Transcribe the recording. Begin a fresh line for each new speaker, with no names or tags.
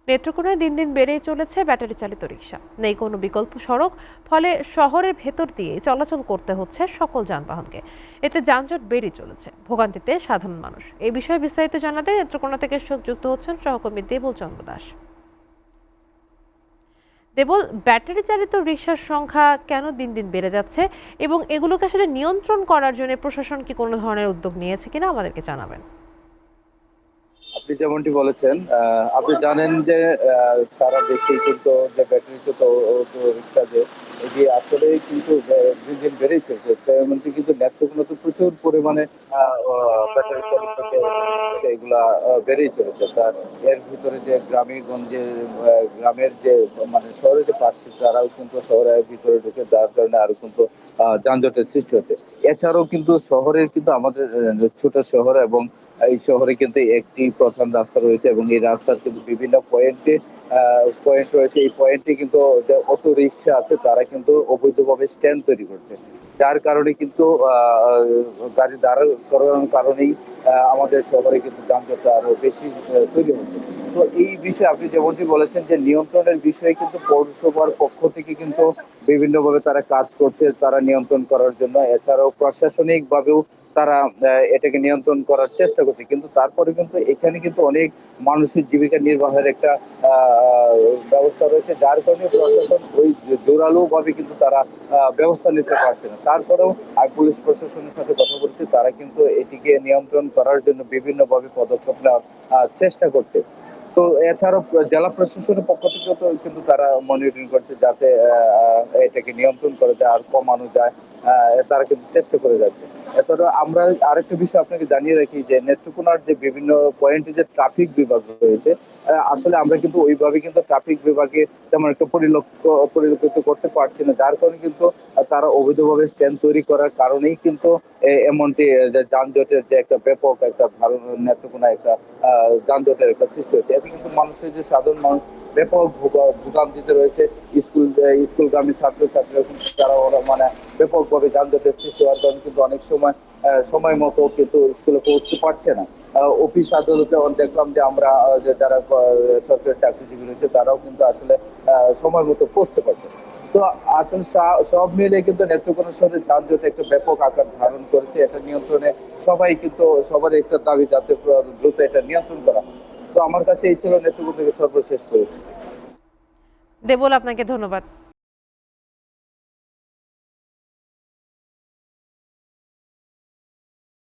নেত্রকোনায় দিন দিন বেড়েই চলেছে ব্যাটারি চালিত রিকশা। নেই কোনো বিকল্প সড়ক, ফলে শহরের ভেতর দিয়ে চলাচল করতে হচ্ছে সকল যানবাহনকে। এতে যানজট বেড়ে চলেছে, ভোগান্তিতে সাধারণ মানুষ। এই বিষয়ে বিস্তারিত জানাতে নেত্রকোনা থেকে যুক্ত হচ্ছেন সহকর্মী দেবল চন্দ্র দাস। দেবল, ব্যাটারি চালিত রিকশার সংখ্যা কেন দিন দিন বেড়ে যাচ্ছে এবং এগুলোকে আসলে নিয়ন্ত্রণ করার জন্য প্রশাসন কি কোনো ধরনের উদ্যোগ নিয়েছে কিনা আমাদেরকে জানাবেন।
আপনি যেমনটি বলেছেন, আপনি জানেন যে সারা দেশে কিন্তু যে ব্যাটারি চালিত অটো রিক্সা যে এটি আসলে কিন্তু দিন দিন বেড়েই চলছে। তেমনটি কিন্তু নেত্রকোনাতে প্রচুর পরিমাণে ব্যাটারি চালিত যে রিক্সা এগুলা বেড়েই চলেছে। এর ভিতরে যে গ্রামে গঞ্জে গ্রামের যে মানে শহরের যে পাশে তারাও কিন্তু শহরের ভিতরে ঢুকে যার কারণে আরো কিন্তু যানজটের সৃষ্টি হচ্ছে। এছাড়াও কিন্তু শহরের কিন্তু আমাদের ছোট শহর এবং এই শহরে কিন্তু একটি প্রধান রাস্তা রয়েছে এবং এই রাস্তার কিন্তু বিভিন্ন পয়েন্ট রয়েছে। এই পয়েন্টে কিন্তু যে অটো রিক্সা আছে তারা কিন্তু অবৈধভাবে স্ট্যান্ড তৈরি করছে। যার কারণে কিন্তু গাড়ি দাঁড় করানোর কারণেই আমাদের শহরে কিন্তু যানজটটা আরো বেশি তৈরি হচ্ছে। তো এই বিষয়ে আপনি যেমনটি বলেছেন যে নিয়ন্ত্রণের বিষয়ে কিন্তু পৌরসভার পক্ষ থেকে কিন্তু বিভিন্নভাবে তারা কাজ করছে তারা নিয়ন্ত্রণ করার জন্য। এছাড়াও প্রশাসনিক ভাবেও তারা এটাকে নিয়ন্ত্রণ করার চেষ্টা করছে। কিন্তু তারপরে কিন্তু এখানে কিন্তু অনেক মানুষের জীবিকা নির্বাহের একটা ব্যবস্থা রয়েছে। যার কারণে প্রশাসন ওই জোরালো ভাবে কিন্তু তারা ব্যবস্থা নিতে পারছে না। তারপরেও আমি পুলিশ প্রশাসনের সাথে কথা বলছি, তারা কিন্তু এটিকে নিয়ন্ত্রণ করার জন্য বিভিন্নভাবে পদক্ষেপ নেওয়ার চেষ্টা করছে। তো এছাড়াও জেলা প্রশাসনের পক্ষ থেকেও তো কিন্তু তারা মনিটরিং করছে যাতে এটাকে নিয়ন্ত্রণ করা যায় আর কমানো যায়। তারা কিন্তু চেষ্টা করে যাচ্ছে। এছাড়া আমরা আরেকটা বিষয় আপনাকে জানিয়ে রাখি যে নেত্রকোনার যে বিভিন্ন পয়েন্টে যে ট্রাফিক বিভাগ রয়েছে, আসলে আমরা কিন্তু ওইভাবে কিন্তু ট্রাফিক বিভাগে তেমন একটা পরিলক্ষিত করতে পারছি না। যার কারণে কিন্তু তারা অবৈধভাবে স্ট্যান্ড তৈরি করার কারণেই কিন্তু এমনটি যে যানজটের যে একটা ব্যাপক একটা ভারত নেত্রকোনা একটা যানজটের একটা সৃষ্টি হচ্ছে। এতে কিন্তু মানুষের যে সাধারণ মানুষ ব্যাপক ভোগান্তিতে রয়েছে। স্কুলগামী ছাত্রছাত্রীরা কিন্তু তারা মানে ব্যাপকভাবে যানজটের সৃষ্টি হওয়ার কারণে কিন্তু অনেক সময় সময় মতো কিন্তু স্কুলে পৌঁছতে পারছে না। অফিস আদালতে দেখলাম যে আমরা যে যারা সরকারি চাকরিজীবী রয়েছে তারাও কিন্তু আসলে সময় মতো পৌঁছতে পারছে না। তো আসলে সব মিলে কিন্তু নেত্রকোনা শহরের যানজট একটা ব্যাপক আকার ধারণ করেছে। এটা নিয়ন্ত্রণে সবাই কিন্তু সবার একটা দাবি যাতে দ্রুত এটা নিয়ন্ত্রণ করা হয়। তো আমার কাছে এই ছিল নেত্রকোনা থেকে সর্বশেষ করেছি।
দেবল, আপনাকে ধন্যবাদ।